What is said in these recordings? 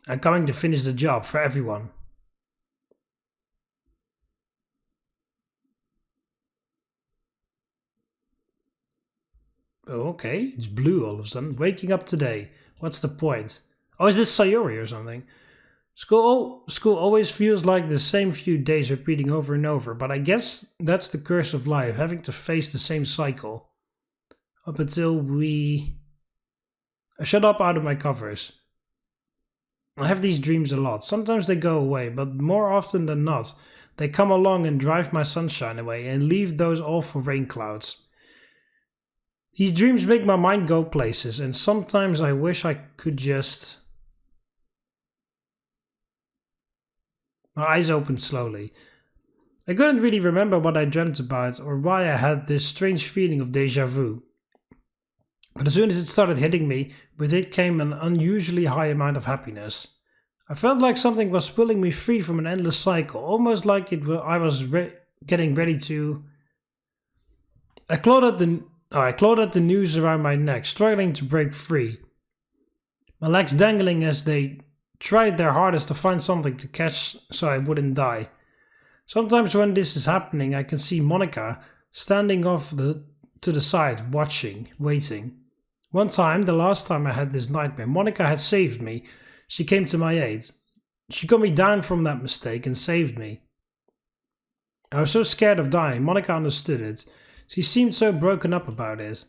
I'm coming to finish the job for everyone. Oh, okay, it's blue all of a sudden. Waking up today. What's the point? Oh, is this Sayori or something? School always feels like the same few days repeating over and over, but I guess that's the curse of life, having to face the same cycle. Up until I shut up out of my covers. I have these dreams a lot. Sometimes they go away, but more often than not, they come along and drive my sunshine away and leave those awful rain clouds. These dreams make my mind go places, and sometimes I wish I could just... My eyes opened slowly. I couldn't really remember what I dreamt about or why I had this strange feeling of déjà vu. But as soon as it started hitting me, with it came an unusually high amount of happiness. I felt like something was pulling me free from an endless cycle, almost like I was getting ready to... I clawed at the noose around my neck, struggling to break free. My legs dangling as they tried their hardest to find something to catch so I wouldn't die. Sometimes when this is happening, I can see Monica standing off to the side, watching, waiting. One time, the last time I had this nightmare, Monica had saved me. She came to my aid. She got me down from that mistake and saved me. I was so scared of dying. Monica understood it. She seemed so broken up about it.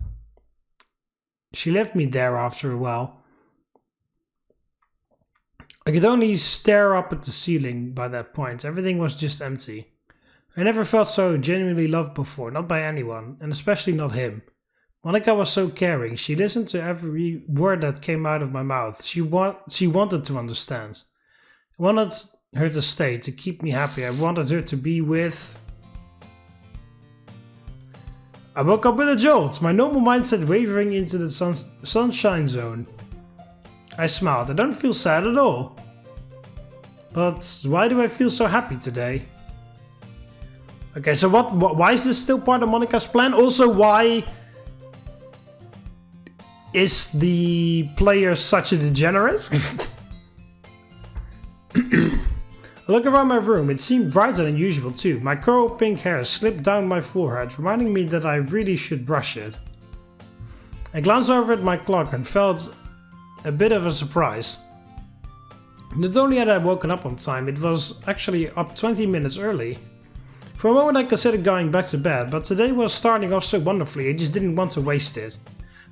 She left me there after a while. I could only stare up at the ceiling by that point. Everything was just empty. I never felt so genuinely loved before, not by anyone, and especially not him. Monica was so caring. She listened to every word that came out of my mouth. She wanted to understand. I wanted her to stay, to keep me happy. I wanted her to be with... I woke up with a jolt, my normal mindset wavering into the sunshine zone. I smiled. I don't feel sad at all. But why do I feel so happy today? Okay, so why is this still part of Monica's plan? Also, why is the player such a degenerate? I look around my room. It seemed brighter than usual too. My coral pink hair slipped down my forehead, reminding me that I really should brush it. I glanced over at my clock and felt a bit of a surprise. Not only had I woken up on time, it was actually up 20 minutes early. For a moment I considered going back to bed, but today was starting off so wonderfully I just didn't want to waste it.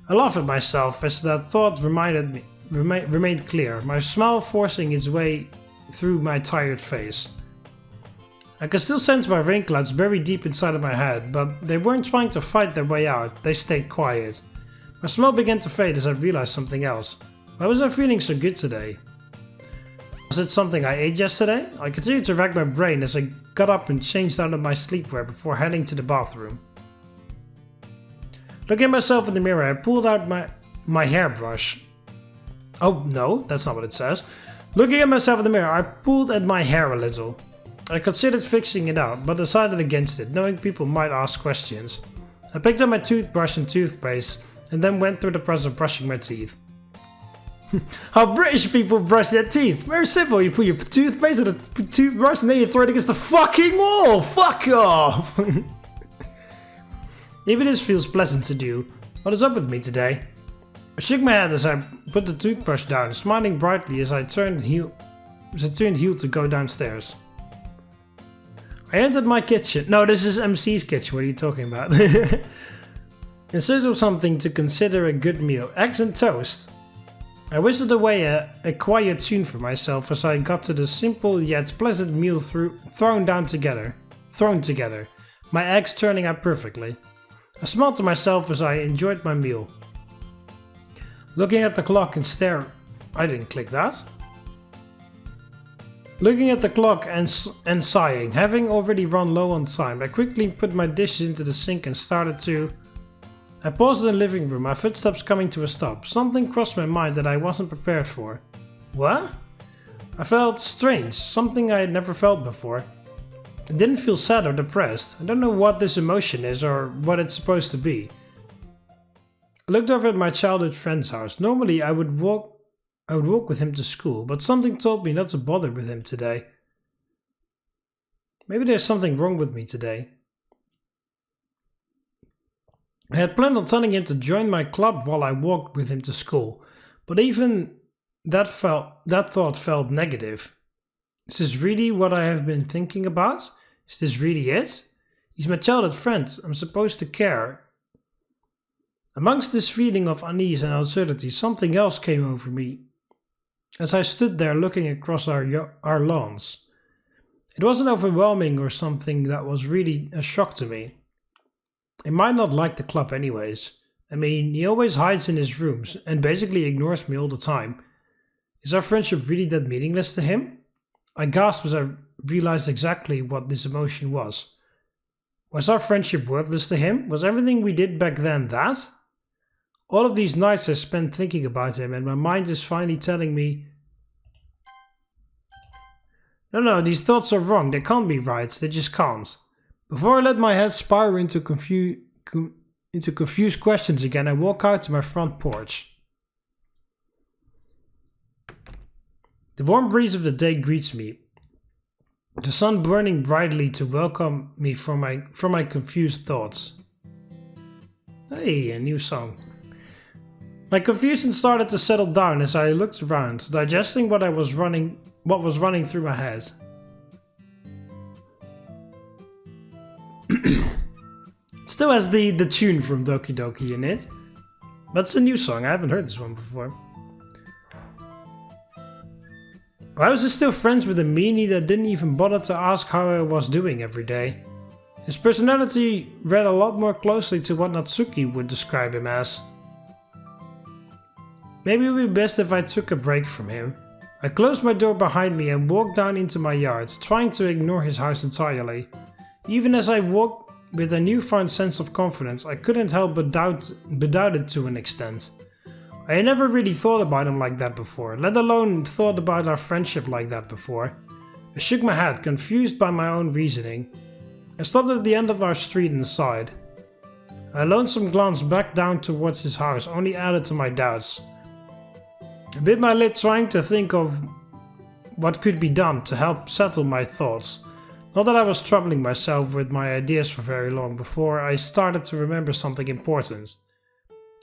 I laughed at myself as that thought remained clear, my smile forcing its way through my tired face. I could still sense my rain clouds buried deep inside of my head, but they weren't trying to fight their way out, they stayed quiet. My smile began to fade as I realized something else. Why was I feeling so good today? Was it something I ate yesterday? I continued to rack my brain as I got up and changed out of my sleepwear before heading to the bathroom. Looking at myself in the mirror, I pulled out my hairbrush. Oh no, that's not what it says. Looking at myself in the mirror, I pulled at my hair a little. I considered fixing it out, but decided against it, knowing people might ask questions. I picked up my toothbrush and toothpaste, and then went through the process of brushing my teeth. How British people brush their teeth. Very simple, you put your toothpaste in a toothbrush and then you throw it against the fucking wall. Fuck off! Even this feels pleasant to do. What is up with me today? I shook my head as I put the toothbrush down, smiling brightly as I turned heel to go downstairs. I entered my kitchen. No, this is MC's kitchen. What are you talking about? In search of something to consider a good meal. Eggs and toast. I whistled away a quiet tune for myself as I got to the simple yet pleasant meal thrown together. My eggs turning out perfectly. I smiled to myself as I enjoyed my meal. Looking at the clock and I didn't click that. Looking at the clock and sighing, having already run low on time, I quickly put my dishes into the sink and started to... I paused in the living room, my footsteps coming to a stop. Something crossed my mind that I wasn't prepared for. What? I felt strange, something I had never felt before. I didn't feel sad or depressed. I don't know what this emotion is or what it's supposed to be. I looked over at my childhood friend's house. Normally I would walk I would walk with him to school, but something told me not to bother with him today. Maybe there's something wrong with me today. I had planned on telling him to join my club while I walked with him to school, but even that thought felt negative. Is this really what I have been thinking about? Is this really it? He's my childhood friend. I'm supposed to care. Amongst this feeling of unease and uncertainty, something else came over me as I stood there looking across our lawns. It wasn't overwhelming or something that was really a shock to me. I might not like the club anyways. I mean, he always hides in his rooms and basically ignores me all the time. Is our friendship really that meaningless to him? I gasped as I realized exactly what this emotion was. Was our friendship worthless to him? Was everything we did back then that? All of these nights I spent thinking about him, and my mind is finally telling me, no, these thoughts are wrong. They can't be right. They just can't. Before I let my head spiral into confused questions again, I walk out to my front porch. The warm breeze of the day greets me, the sun burning brightly to welcome me from my confused thoughts. Hey, a new song. My confusion started to settle down as I looked around, digesting what was running through my head. It still has the tune from Doki Doki in it. That's a new song, I haven't heard this one before. Why was he still friends with a meanie that didn't even bother to ask how I was doing every day? His personality read a lot more closely to what Natsuki would describe him as. Maybe it would be best if I took a break from him. I closed my door behind me and walked down into my yard, trying to ignore his house entirely. Even as I walked with a newfound sense of confidence, I couldn't help but doubt it to an extent. I had never really thought about him like that before, let alone thought about our friendship like that before. I shook my head, confused by my own reasoning. I stopped at the end of our street and sighed. A lonesome glance back down towards his house only added to my doubts. I bit my lip, trying to think of what could be done to help settle my thoughts. Not that I was troubling myself with my ideas for very long before I started to remember something important.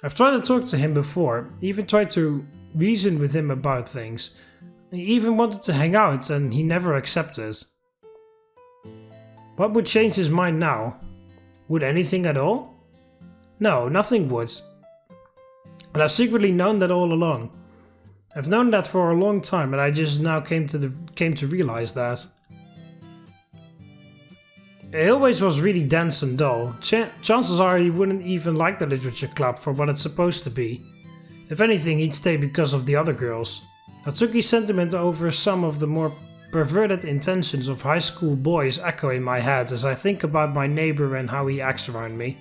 I've tried to talk to him before, even tried to reason with him about things. He even wanted to hang out and he never accepted. What would change his mind now? Would anything at all? No, nothing would. And I've secretly known that all along. I've known that for a long time, and I just now came to realize that. It always was really dense and dull. Chances are he wouldn't even like the literature club for what it's supposed to be. If anything, he'd stay because of the other girls. Natsuki's sentiment over some of the more perverted intentions of high school boys echo in my head as I think about my neighbor and how he acts around me.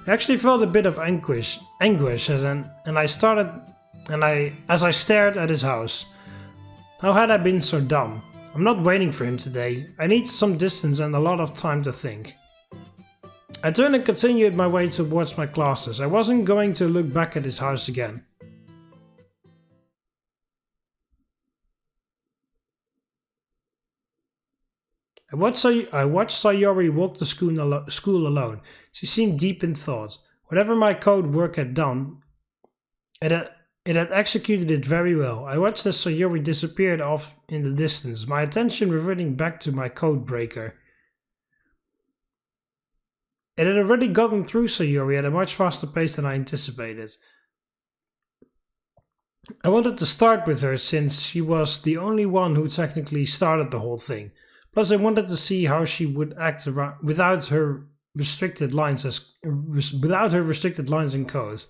I actually felt a bit of anguish as I stared at his house. How had I been so dumb? I'm not waiting for him today. I need some distance and a lot of time to think. I turned and continued my way towards my classes. I wasn't going to look back at his house again. I watched Sayori walk to school alone. She seemed deep in thought. Whatever my code work had done, it had executed it very well. I watched as Sayori disappeared off in the distance, my attention reverting back to my code breaker. It had already gotten through Sayori at a much faster pace than I anticipated. I wanted to start with her since she was the only one who technically started the whole thing. Plus I wanted to see how she would act without her restricted lines in code.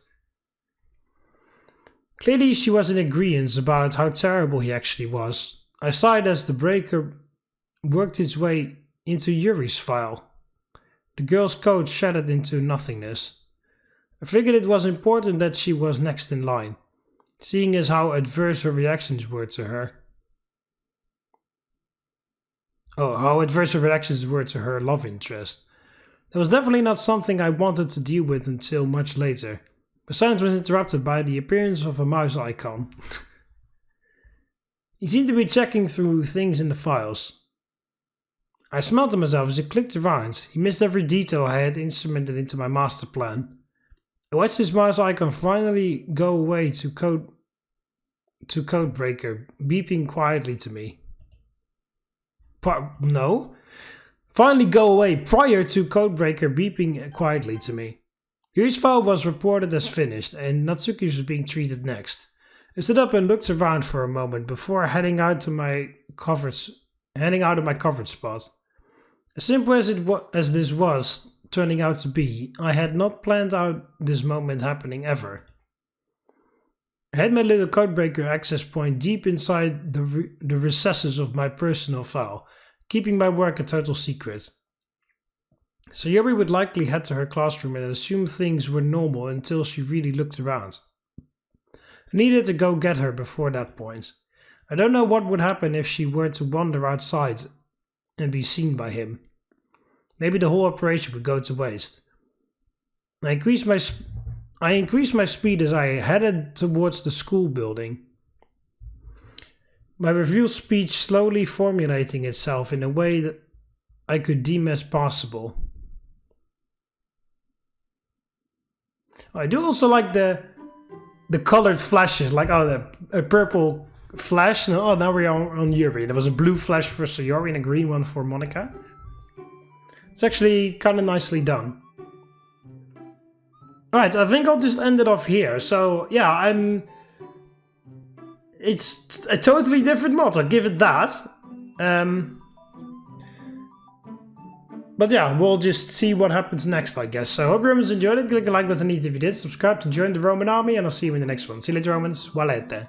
Clearly she was in agreement about how terrible he actually was. I sighed as the breaker worked its way into Yuri's file. The girl's code shattered into nothingness. I figured it was important that she was next in line, seeing as how adverse her reactions were to her. How adverse her reactions were to her love interest. That was definitely not something I wanted to deal with until much later. My silence was interrupted by the appearance of a mouse icon. He seemed to be checking through things in the files. I smiled to myself as he clicked around. He missed every detail I had instrumented into my master plan. I watched his mouse icon finally go away to Codebreaker, beeping quietly to me. Finally go away prior to Codebreaker beeping quietly to me. Each file was reported as finished, and Natsuki was being treated next. I stood up and looked around for a moment before heading out of my covered spot. As simple as this was turning out to be, I had not planned out this moment happening ever. I had my little Codebreaker access point deep inside the recesses of my personal file, keeping my work a total secret. Sayori would likely head to her classroom and assume things were normal until she really looked around. I needed to go get her before that point. I don't know what would happen if she were to wander outside and be seen by him. Maybe the whole operation would go to waste. I increased my speed as I headed towards the school building. My reveal speech slowly formulating itself in a way that I could deem as possible. I do also like the colored flashes, like a purple flash. Now we're on Yuri. There was a blue flash for Sayori and a green one for Monica. It's actually kind of nicely done. Alright, I think I'll just end it off here. So yeah, it's a totally different mod, I'll give it that. But yeah, we'll just see what happens next, I guess. So, hope you Romans enjoyed it. Click the like button if you did. Subscribe to join the Roman army, and I'll see you in the next one. See you later, Romans. Valete.